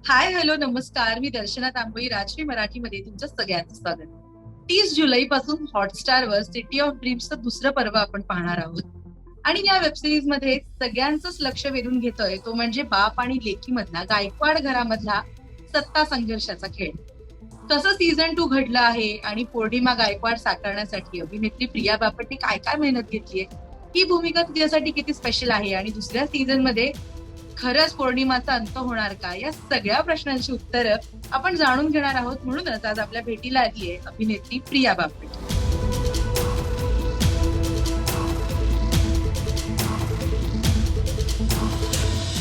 Hi hello नमस्कार. मी दर्शना तांबोळी. राजश्री मराठीमध्ये तुमचं सगळ्यांचं स्वागत. 30 जुलै पासून हॉटस्टारवर सिटी ऑफ ड्रीम्सचं दुसरं पर्व आपण पाहणार आहोत. आणि या वेबसिरीज मध्ये सगळ्यांचंच लक्ष वेधून घेतोय तो म्हणजे बाप आणि लेकी मधला गायकवाड घरामधला सत्ता संघर्षाचा खेळ. कसं सीझन 2 घडलं आहे आणि पौर्णिमा गायकवाड साकारण्यासाठी अभिनेत्री प्रिया बापटने काय काय मेहनत घेतलीये, ही भूमिका तिच्यासाठी किती स्पेशल आहे आणि दुसऱ्या सीझन मध्ये खरंच पौर्णिमाचा अंत होणार का, या सगळ्या प्रश्नांची उत्तरं आपण जाणून घेणार आहोत. म्हणूनच आज आपल्या भेटीला आली आहे अभिनेत्री प्रिया बापट.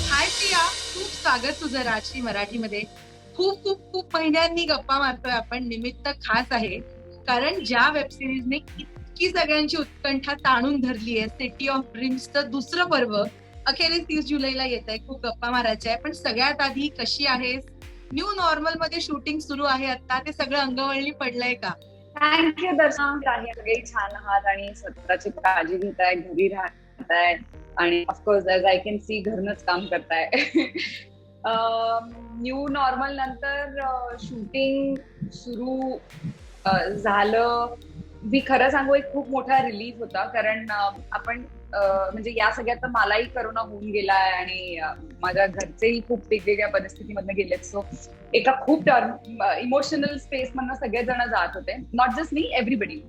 हाय प्रिया, खूप स्वागत तुझं राजश्री मराठीमध्ये. खूप खूप खूप महिन्यांनी गप्पा मारतोय आपण. निमित्त खास आहे कारण ज्या वेबसिरीजने इतकी सगळ्यांची उत्कंठा ताणून धरली आहे, सिटी ऑफ ड्रीम्सचं दुसरं पर्व अखेरीस 30 जुलैला येत आहे. खूप गप्पा मारायच्या आहे, पण सगळ्यात आधी कशी आहेस? न्यू नॉर्मल मध्ये शूटिंग सुरू आहे आता, ते सगळं अंगवळणी पडलंय का? थँक्यू दर्शन. आहे सगळे छान आहात आणि स्वतःची काळजी घेताय, घरी राहताय आणि of course as I can see घरनच काम करताय. न्यू नॉर्मल नंतर शूटिंग सुरू झालं. मी खरं सांगू, एक खूप मोठा रिलीफ होता कारण आपण म्हणजे या सगळ्यात मलाही करोना होऊन गेलाय आणि माझ्या घरचेही खूप वेगवेगळ्या परिस्थितीमधनं गेलेत. सो एका खूप इमोशनल स्पेस मधनं सगळेजण जात होते, not just me, everybody.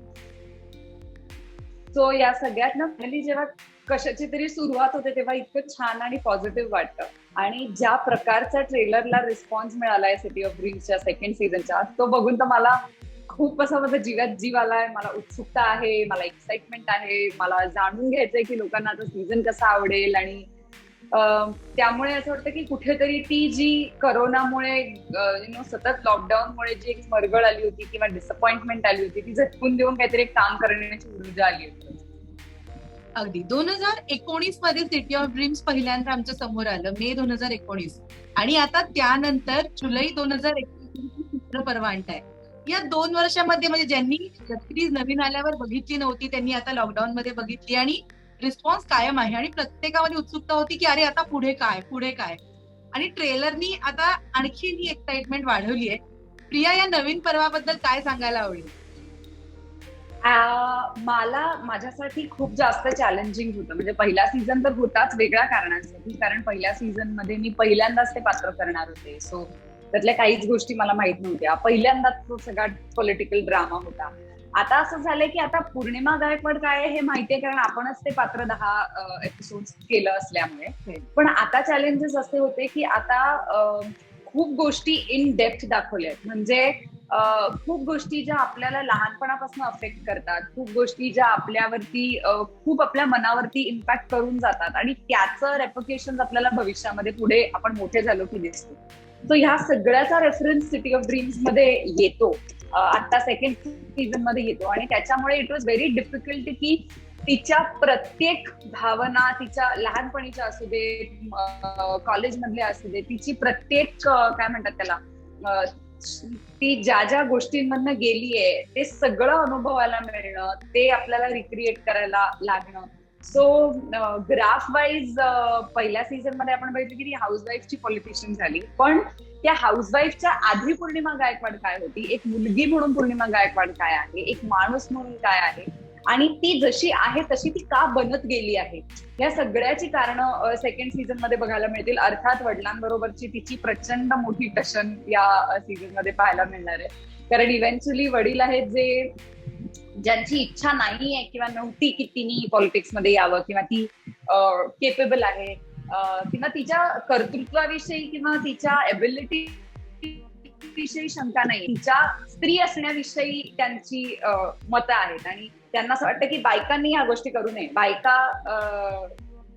So या सगळ्यात ना फायनली जेव्हा कशाची तरी सुरुवात होते तेव्हा इतकं छान आणि पॉझिटिव्ह वाटतं. आणि ज्या प्रकारचा ट्रेलरला रिस्पॉन्स मिळालाय सिटी ऑफ ड्रीम्सच्या सेकंड सीझनच्या, तो बघून तर मला खूप असं माझा जीवात जीव आलाय. मला उत्सुकता आहे, मला एक्साइटमेंट आहे, मला जाणून घ्यायचंय की लोकांना आता सीझन कसा आवडेल. आणि त्यामुळे असं वाटतं की कुठेतरी ती जी करोनामुळे सतत लॉकडाऊनमुळे जी एक मरगळ आली होती किंवा डिसअपॉइंटमेंट आली होती, ती झटकून देऊन काहीतरी एक काम करण्याची ऊर्जा आली होती. अगदी 2019 मध्ये सिटी ऑफ ड्रीम्स पहिल्यांदा आमच्या समोर आलं, मे 2019. आणि आता त्यानंतर जुलै 2021 पर्व आणताय. या 2 वर्षामध्ये म्हणजे ज्यांनी सिरीज नवीन आल्यावर बघितली नव्हती त्यांनी आता लॉकडाऊन मध्ये बघितली आणि रिस्पॉन्स कायम आहे आणि प्रत्येकामध्ये उत्सुकता होती की अरे आता पुढे काय पुढे काय. आणि ट्रेलरनी आता आणखी ही एक्साइटमेंट वाढवली आहे. प्रिया, या नवीन पर्वाबद्दल काय सांगायला आवडेल? मला माझ्यासाठी खूप जास्त चॅलेंजिंग होतं. म्हणजे पहिला सीझन तर होताच वेगळ्या कारणांसाठी, कारण पहिल्या सीझन मध्ये मी पहिल्यांदाच ते पात्र करणार होते. सो त्यातल्या काहीच गोष्टी मला माहित नव्हत्या. पहिल्यांदाच तो सगळा पॉलिटिकल ड्रामा होता. आता असं झालंय की आता पौर्णिमा गायकवाड काय आहे हे माहितीये, कारण आपणच ते पात्र 10 एपिसोड केलं असल्यामुळे. पण आता चॅलेंजेस असे होते की आता खूप गोष्टी इन डेप्थ दाखवल्यात. म्हणजे खूप गोष्टी ज्या आपल्याला लहानपणापासून अफेक्ट करतात, खूप गोष्टी ज्या आपल्यावरती खूप आपल्या मनावरती इम्पॅक्ट करून जातात आणि त्याचं रेपोकेशन आपल्याला भविष्यामध्ये पुढे आपण मोठे झालो की दिसतो. सो ह्या सगळ्याचा रेफरन्स सिटी ऑफ ड्रीम्स मध्ये येतो, आता सेकंड सीझन मध्ये येतो. आणि त्याच्यामुळे इट वॉज व्हेरी डिफिकल्ट की तिच्या प्रत्येक भावना, तिच्या लहानपणीच्या असू दे, कॉलेजमधल्या असू दे, तिची प्रत्येक काय म्हणतात त्याला, ती ज्या ज्या गोष्टींमधनं गेलीये ते सगळं अनुभवायला मिळणं, ते आपल्याला रिक्रिएट करायला लागणं. सो ग्राफ वाईज पहिल्या सीझन मध्ये आपण बघितलं की ती हाऊसवाईफची पॉलिटिशियन झाली, पण त्या हाऊसवाईफच्या आधी पौर्णिमा गायकवाड काय होती, एक मुलगी म्हणून पौर्णिमा गायकवाड काय आहे, एक माणूस म्हणून काय आहे, आणि ती जशी आहे तशी ती का बनत गेली आहे, या सगळ्याची कारणं सेकंड सीझन मध्ये बघायला मिळतील. अर्थात वडिलांबरोबरची तिची प्रचंड मोठी टशन या सीझन मध्ये पाहायला मिळणार आहे. कारण इव्हेंच्युअली वडील आहेत जे ज्यांची इच्छा नाहीये किंवा नव्हती की तिने पॉलिटिक्स मध्ये यावं, किंवा ती केपेबल आहे, किंवा तिच्या कर्तृत्वाविषयी किंवा तिच्या एबिलिटी विषयी शंका नाही, तिच्या स्त्री असण्याविषयी त्यांची मतं आहेत. आणि त्यांना असं वाटतं की बायकांनी ह्या गोष्टी करू नये, बायका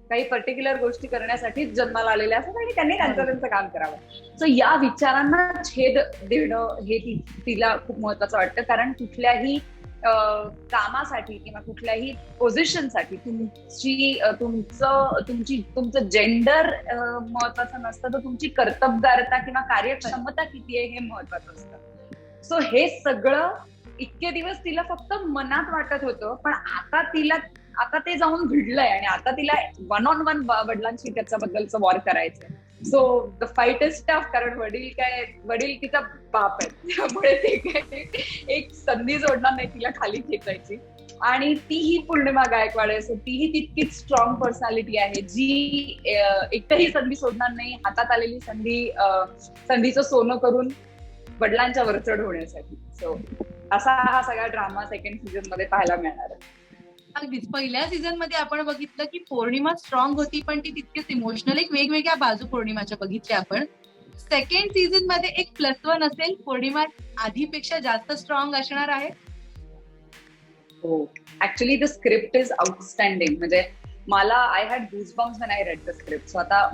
काही पर्टिक्युलर गोष्टी करण्यासाठीच जन्माला आलेल्या असतात आणि त्यांनी त्यांचं काम करावं. सो या विचारांना छेद देणं हे तिला खूप महत्वाचं वाटतं. कारण कुठल्याही कामासाठी किंवा कुठल्याही पोझिशनसाठी तुमचं जेंडर महत्वाचं नसतं, तर तुमची कर्तबगारता किंवा कार्यक्षमता किती आहे हे महत्वाचं असतं. सो हे सगळं इतके दिवस तिला फक्त मनात वाटत होतं, पण आता ते जाऊन भिडलंय आणि आता तिला 1-on-1 वडिलांशी त्याच्याबद्दलचं वॉर करायचंय. So the fight is tough, कारण वडील तिचा बाप आहे, त्यामुळे ते काय एक संधी सोडणार नाही तिला खाली खेचायची. आणि तीही पौर्णिमा गायकवाड आहे, सो तीही तितकीच स्ट्रॉंग पर्सनॅलिटी आहे जी एकही संधी सोडणार नाही, हातात आलेली संधीचं सोनं करून वडिलांच्या वरचढ होण्यासाठी. सो असा हा सगळा ड्रामा सेकंड सीझन मध्ये पाहायला मिळणार आहे. अगदीच पहिल्या सीझन मध्ये आपण बघितलं की पौर्णिमा स्ट्रॉंग होती, पण ती तितकीच इमोशनल, एक वेगवेगळ्या बाजू पौर्णिमाच्या बघितल्या आपण. सेकंड सीझन मध्ये एक +1 असेल, पौर्णिमा आधीपेक्षा जास्त स्ट्रॉंग असणार आहे. हो, actually the script is outstanding. म्हणजे मला I had goosebumps when I read the script. So आता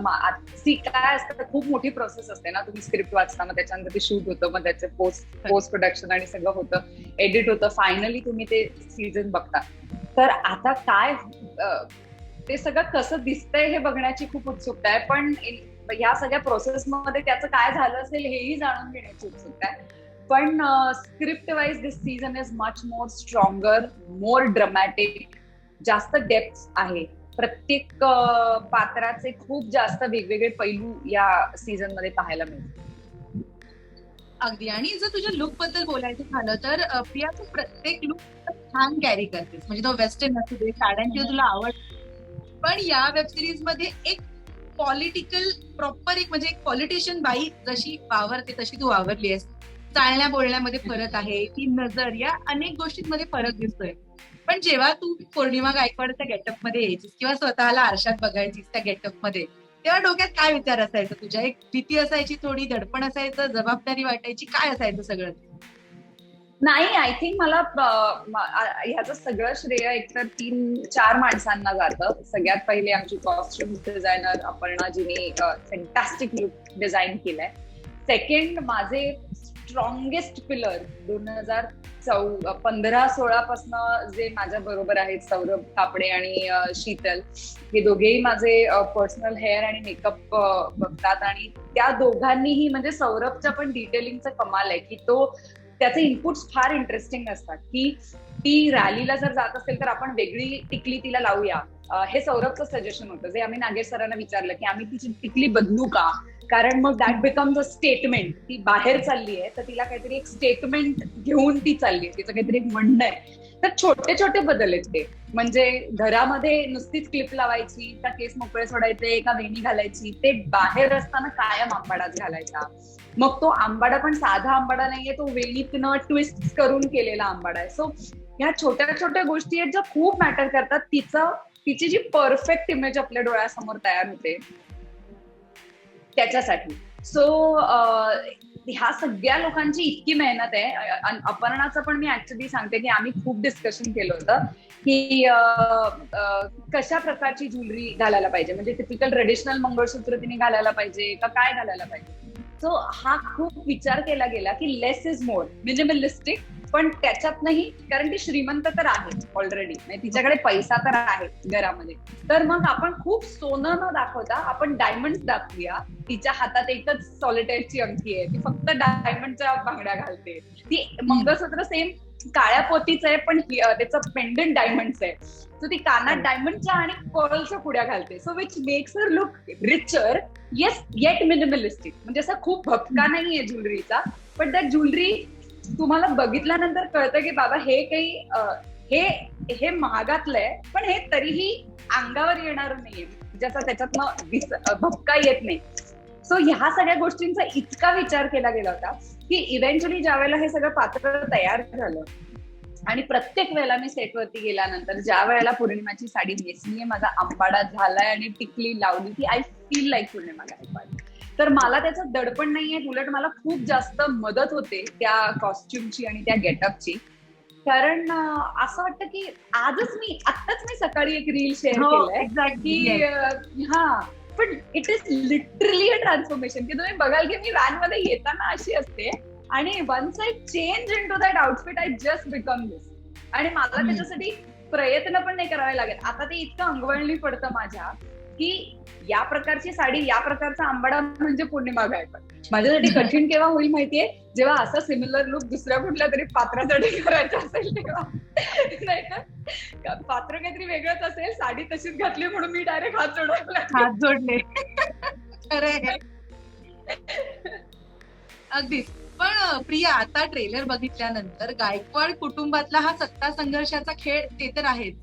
काय असतं, खूप मोठी प्रोसेस असते ना, तुम्ही स्क्रिप्ट वाचता, मग त्याच्यानंतर ते शूट होतं, मग त्याचे पोस्ट प्रोडक्शन आणि सगळं होतं, एडिट होतं, फायनली तुम्ही ते सीझन बघता. तर आता काय ते सगळं कसं दिसतंय हे बघण्याची खूप उत्सुकता आहे, पण ह्या सगळ्या प्रोसेसमध्ये त्याचं काय झालं असेल हेही जाणून घेण्याची उत्सुकता आहे. पण script wise this season is much more stronger, more dramatic, जास्त डेप्थ आहे. प्रत्येक पात्राचे खूप जास्त वेगवेगळे पैलू या सीझन मध्ये पाहायला मिळतात. अगदी. आणि जर तुझ्या लुक बद्दल बोलायचं झालं तर प्रिया, तू प्रत्येक लुक छान कॅरी करतेस, म्हणजे तो वेस्टर्न असू दे, साड्यांची तुला आवड, पण या वेब सिरीज मध्ये एक पॉलिटिकल प्रॉपर एक म्हणजे एक पॉलिटिशियन बाई जशी वावरते तशी तू वावरली आहेस. चालण्या बोलण्यामध्ये फरक आहे, ती नजर, या अनेक गोष्टींमध्ये फरक दिसतोय. पण जेव्हा तू पौर्णिमा गायकवाडच्या गेटअप मध्ये यायचीस किंवा स्वतःला आरशात बघायचीस त्या गेटअप मध्ये, तेव्हा डोक्यात काय विचार असायचा तुझ्या? एक भीती असायची, थोडी दडपण असायचं, जबाबदारी वाटायची, काय असायचं सगळं? नाही, आय थिंक मला ह्याचं सगळं श्रेय एकतर 3-4 माणसांना जातं. सगळ्यात पहिले आमची कॉस्ट्युम डिझायनर अपर्णा, जिने फॅन्टॅस्टिक लुक डिझाईन केलाय. सेकंड, माझे स्ट्रॉंगेस्ट पिलर 2015-16 पासून जे माझ्या बरोबर आहेत, सौरभ कापडे आणि शीतल, हे दोघेही माझे पर्सनल हेअर आणि मेकअप बघतात. आणि त्या दोघांनीही, म्हणजे सौरभच्या पण डिटेलिंगचा कमाल आहे की त्याचे इनपुट्स फार इंटरेस्टिंग असतात. की ती रॅलीला जर जात असेल तर आपण वेगळी टिकली तिला लावूया, हे सौरभचं सजेशन होतं, जे आम्ही नागेश सरांना विचारलं की आम्ही तिची टिकली बदलू का, कारण मग दॅट बिकम्स अ स्टेटमेंट. ती बाहेर चालली आहे तर तिला काहीतरी एक स्टेटमेंट घेऊन ती चालली आहे, तिचं काहीतरी एक म्हणणं आहे. तर छोटे छोटे बदल आहेत ते. म्हणजे घरामध्ये नुसतीच क्लिप लावायची का केस मोकळे सोडायचे का वेणी घालायची, ते बाहेर असताना कायम आंबाडाच घालायचा. मग तो आंबाडा पण साधा आंबाडा नाहीये, तो वेणीतनं ट्विस्ट करून केलेला आंबाडा आहे. सो ह्या छोट्या छोट्या गोष्टी आहेत ज्या खूप मॅटर करतात. तिची जी परफेक्ट इमेज आपल्या डोळ्यासमोर तयार होते त्याच्यासाठी. सो ह्या सगळ्या लोकांची इतकी मेहनत आहे. अपर्णाचं पण मी ऍक्च्युली सांगते की आम्ही खूप डिस्कशन केलं होतं की कशा प्रकारची ज्वेलरी घालायला पाहिजे, म्हणजे टिपिकल ट्रेडिशनल मंगळसूत्र तिने घालायला पाहिजे का काय घालायला पाहिजे. सो हा खूप विचार केला गेला की लेस इज मोर, मिनिमलिस्टिक, पण त्याच्यातनंही, कारण ती श्रीमंत तर आहे ऑलरेडी, म्हणजे तिच्याकडे पैसा तर आहे घरामध्ये, तर मग आपण खूप सोनं न दाखवता आपण डायमंड दाखवूया. तिच्या हातात एकच सॉलिटेअरची अंगठी आहे, ती फक्त डायमंडच्या बांगड्या घालते. ती मंगळसूत्र सेम काळ्या पोतीच आहे पण त्याचं पेंडंट डायमंडच आहे. सो ती कानात डायमंडच्या आणि पर्लच्या पुड्या घालते. So which makes her look richer, yes yet minimalistic. म्हणजे असं खूप भपका नाहीये ज्वेलरीचा, पण त्या ज्वेलरी तुम्हाला बघितल्यानंतर कळतं की बाबा हे काही हे महागातलं आहे, पण हे तरीही अंगावर येणार नाहीये, जसं त्याच्यातनं भपका येत नाही. सो ह्या सगळ्या गोष्टींचा इतका विचार केला गेला होता की इव्हेंच्युअली ज्या वेळेला हे सगळं पात्र तयार झालं आणि प्रत्येक वेळेला मी सेटवरती गेल्यानंतर ज्या वेळेला पौर्णिमाची साडी नेसलीये, माझा आंबाडा झालाय आणि टिकली लावली, की आय फील लाईक पौर्णिमा गायकवाड. तर मला त्याचं दडपण नाहीये, उलट मला खूप जास्त मदत होते त्या कॉस्ट्युमची आणि त्या गेटअपची. कारण असं वाटतं की आत्ताच मी सकाळी एक रील शेअर केलंय की पण it is literally a transformation. की तुम्ही बघाल की मी व्हॅन मध्ये येताना अशी असते आणि once I change into that outfit I just become this. आणि मला त्याच्यासाठी प्रयत्न पण नाही करावे लागेल. आता ते इतकं अंगवळणी पडतं माझ्या की या प्रकारची साडी, या प्रकारचा आंबाडा म्हणजे पौर्णिमा गायकवाड. माझ्यासाठी कठीण केव्हा होईल माहितीये, जेव्हा असा सिमिलर लुक दुसऱ्या कुठल्या तरी पात्रासाठी करायचं असेल तेव्हा. नाही तर पात्र काहीतरी वेगळंच असेल, साडी तशीच घातली म्हणून मी डायरेक्ट हात जोडले. खरंय. अगदीच. पण प्रिया, आता ट्रेलर बघितल्यानंतर गायकवाड कुटुंबातला हा सत्ता संघर्षाचा खेळ ते तर आहेच,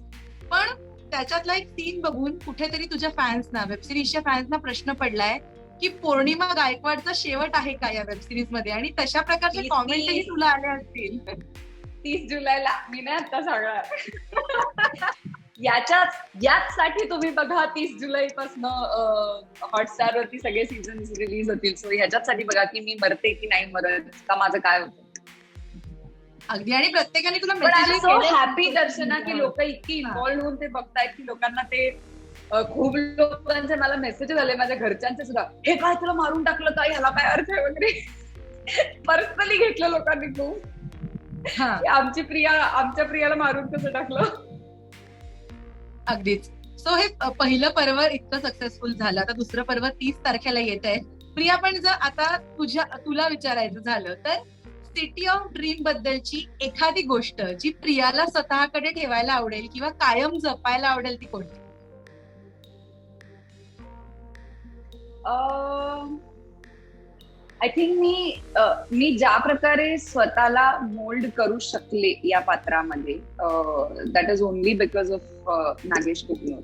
पण त्याच्यातला एक सीन बघून कुठेतरी तुझ्या फॅन्सना, वेबसिरीजच्या फॅन्सना प्रश्न पडलाय की पौर्णिमा गायकवाडचा शेवट आहे का या वेबसिरीज मध्ये, आणि तशा प्रकारचे कॉमेंटही तुला आले असतील. 30 जुलैला मी नाही आता सांगणार. याचसाठी तुम्ही बघा 30 जुलै पासून हॉटस्टार वरती सगळे सीझन रिलीज होतील. सो ह्याच्यासाठी बघा की मी मरते की नाही मरत, का माझं काय होतं. अगदी. आणि प्रत्येकाने तुला पण I am message so happy Darshana की लोक इतकी इन्व्हॉल्व्ह होऊन ते बघतायत की लोकांना ते खूप लोकांचे मला मेसेज आले, माझ्या घरच्यांचे सुद्धा, हे काय तुला मारून टाकलं काय, ह्याला काय अर्थ आहे वगैरे. पर्सनली घेतलं लोकांनी खूप, आमच्या प्रियाला मारून कसं टाकलं. अगदीच. सो हे पहिलं पर्व इतकं सक्सेसफुल झालं, आता दुसरं पर्व 30 तारखेला येत आहे. प्रिया, पण जर आता तुला विचारायचं झालं तर सिटी ऑफ ड्रीम बद्दलची एखादी गोष्ट जी प्रियाला स्वतःकडे ठेवायला आवडेल किंवा कायम जपायला आवडेल ती कोणती? आय थिंक मी ज्या प्रकारे स्वतःला मोल्ड करू शकले या पात्रामध्ये, that is only because of Nagesh Kukunoor.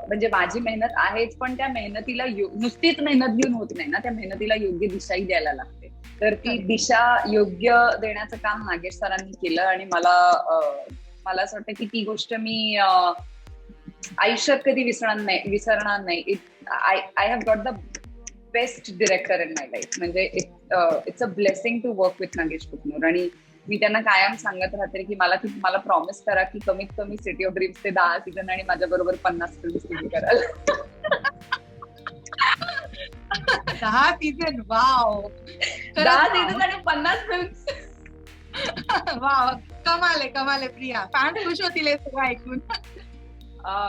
म्हणजे माझी मेहनत आहेच, पण त्या मेहनतीला नुसतीच मेहनत घेऊन होत नाही ना, त्या मेहनतीला योग्य दिशाही द्यायला लागते. तर ती दिशा योग्य देण्याचं काम नागेश सरांनी केलं, आणि मला असं वाटतं की ती गोष्ट मी आयुष्यात कधी विसरणार नाही. I have got the best director in my life. म्हणजे it's a blessing to work with Nagesh Kukunoor. आणि मी त्यांना कायम सांगत राहते की मला प्रॉमिस करा की कमीत कमी सिटी ऑफ ड्रीम्स ते 10 सीझन आणि माझ्या बरोबर 50 फिल्म्स तुम्ही कराल. 10 सीझन, वाव. 10 सीझन आणि 50 फिल्म्स. वाव, कमाल आहे प्रिया. फॅन खुश होतील हे सगळं ऐकून.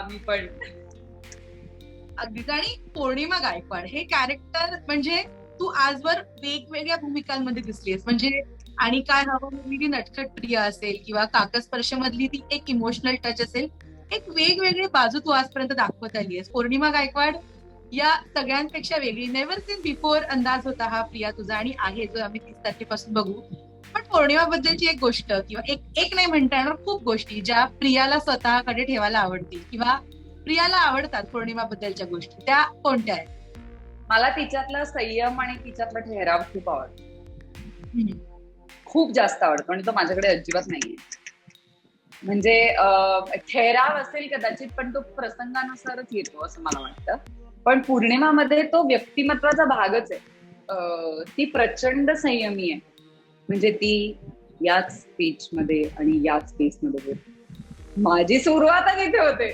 मी पण. अगदीच. आणि पौर्णिमा गायकवाड हे कॅरेक्टर, म्हणजे तू आजवर वेगवेगळ्या भूमिकांमध्ये दिसलीस, म्हणजे आणि काय हवं मधली ती नटखट प्रिया असेल किंवा काकस्पर्श मधली ती एक इमोशनल टच असेल, एक वेगवेगळी बाजू तू आजपर्यंत दाखवत आली आहेस. पौर्णिमा गायकवाड या सगळ्यांपेक्षा वेगळी, नेव्हर सीन बिफोर अंदाज होता हा प्रिया तुझा, आणि आहे जो आम्ही 30 तारखेपासून बघू. पण पौर्णिमा बद्दलची एक गोष्ट किंवा एक नाही म्हणता येणार, खूप गोष्टी ज्या प्रियाला स्वतःकडे ठेवायला आवडतील किंवा प्रियाला आवडतात पौर्णिमा बद्दलच्या गोष्टी, त्या कोणत्या आहेत? मला तिच्यातला संयम आणि तिच्यातला ठहराव खूप आवडतो. खूप जास्त आवडतो, आणि तो माझ्याकडे अजिबात नाहीये. म्हणजे ठहराव असेल कदाचित, पण तो प्रसंगानुसारच येतो असं मला वाटतं. पण पौर्णिमामध्ये तो व्यक्तिमत्वाचा भागच आहे. ती प्रचंड संयमी आहे. म्हणजे ती याच स्पीच मध्ये आणि याच स्पेस मध्ये माझी सुरुवातच इथे होते.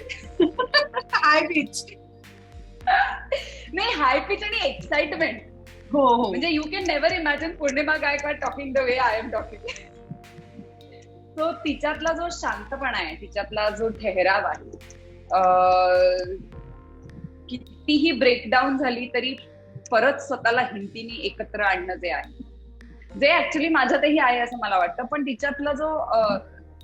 हाय पिच. नाही, हाय पिच आणि एक्साइटमेंट. हो. म्हणजे you can never imagine Purnima Gaikwad talking the way I am talking. तो तिच्यातला जो शांतपणा आहे, तिच्यातला जो ठहराव आहे, कितीही ब्रेकडाऊन झाली तरी परत स्वतःला हिमतीने एकत्र आणणं जे आहे, जे ऍक्च्युली माझ्यातही आहे असं मला वाटतं. पण तिच्यातला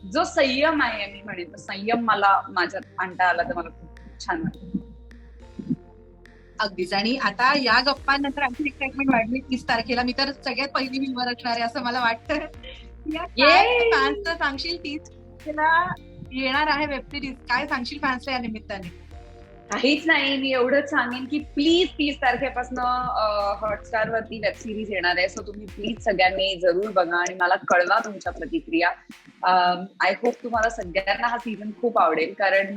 जो संयम आहे, मी म्हणेन संयम मला माझ्यात आणता आला तर मला खूप छान वाटतं. अगदीच. आणि आता या गप्पांनंतर आणखी एक्साइटमेंट वाढली 30 तारखेला. मी तर सगळ्यात पहिली मी असणार आहे असं मला वाटतं. फॅन्सला सांगशील 30 तारखेला येणार आहे वेबसिरीज, काय सांगशील फॅन्सला या निमित्ताने? काहीच नाही, मी एवढंच सांगेन की प्लीज 30 तारखेपासून हॉटस्टार वरती वेब सिरीज येणार आहे. सो तुम्ही प्लीज सगळ्यांनी जरूर बघा आणि मला कळवा तुमच्या प्रतिक्रिया. आय होप तुम्हाला सगळ्यांना हा सीझन खूप आवडेल, कारण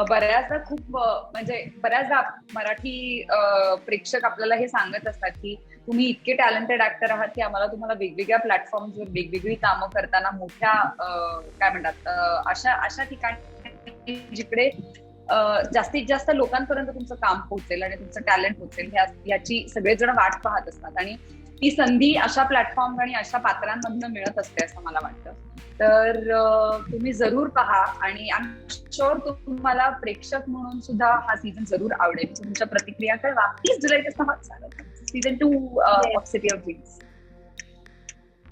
बऱ्याचदा मराठी प्रेक्षक आपल्याला हे सांगत असतात की तुम्ही इतके टॅलेंटेड ऍक्टर आहात की आम्हाला तुम्हाला वेगवेगळ्या प्लॅटफॉर्मवर वेगवेगळी कामं करताना मोठ्या काय म्हणतात अशा ठिकाणी जिकडे जास्तीत जास्त लोकांपर्यंत तुमचं काम पोहोचेल आणि तुमचं टॅलेंट पोहोचेल ह्याची सगळेजण वाट पाहत असतात. आणि ती संधी अशा प्लॅटफॉर्म आणि अशा पात्रांमधनं मिळत असते असं मला वाटतं. तर तुम्ही जरूर पहा, आणि आय एम शुअर तुम्हाला प्रेक्षक म्हणून सुद्धा हा सीझन जरूर आवडेल. तुमच्या प्रतिक्रिया कळवा. 30 जुलैपासून season 2 of city of dreams.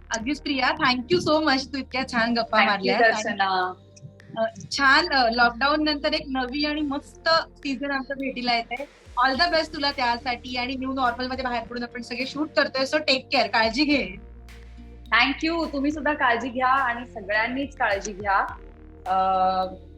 अगदीच प्रिया, थँक्यू सो मच. तू इतक्या छान गप्पा मारल्या. दर्शना, छान लॉकडाऊन नंतर एक नवी आणि मस्त सीझन आमचं भेटीला येत आहे. ऑल द बेस्ट तुला त्यासाठी. आणि न्यू नॉर्मल मध्ये बाहेर पडून आपण सगळे शूट करतोय, सो टेक केअर, काळजी घे. थँक्यू. तुम्ही सुद्धा काळजी घ्या आणि सगळ्यांनीच काळजी घ्या.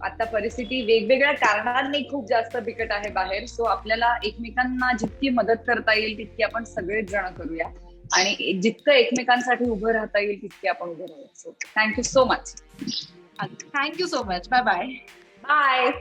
आता परिस्थिती वेगवेगळ्या कारणांनी खूप जास्त बिकट आहे बाहेर, सो आपल्याला एकमेकांना जितकी मदत करता येईल तितकी आपण सगळेच जण करूया आणि जितकं एकमेकांसाठी उभं राहता येईल तितके आपण उभं राहू. So thank you so much. Thank you so much. Bye bye. Bye.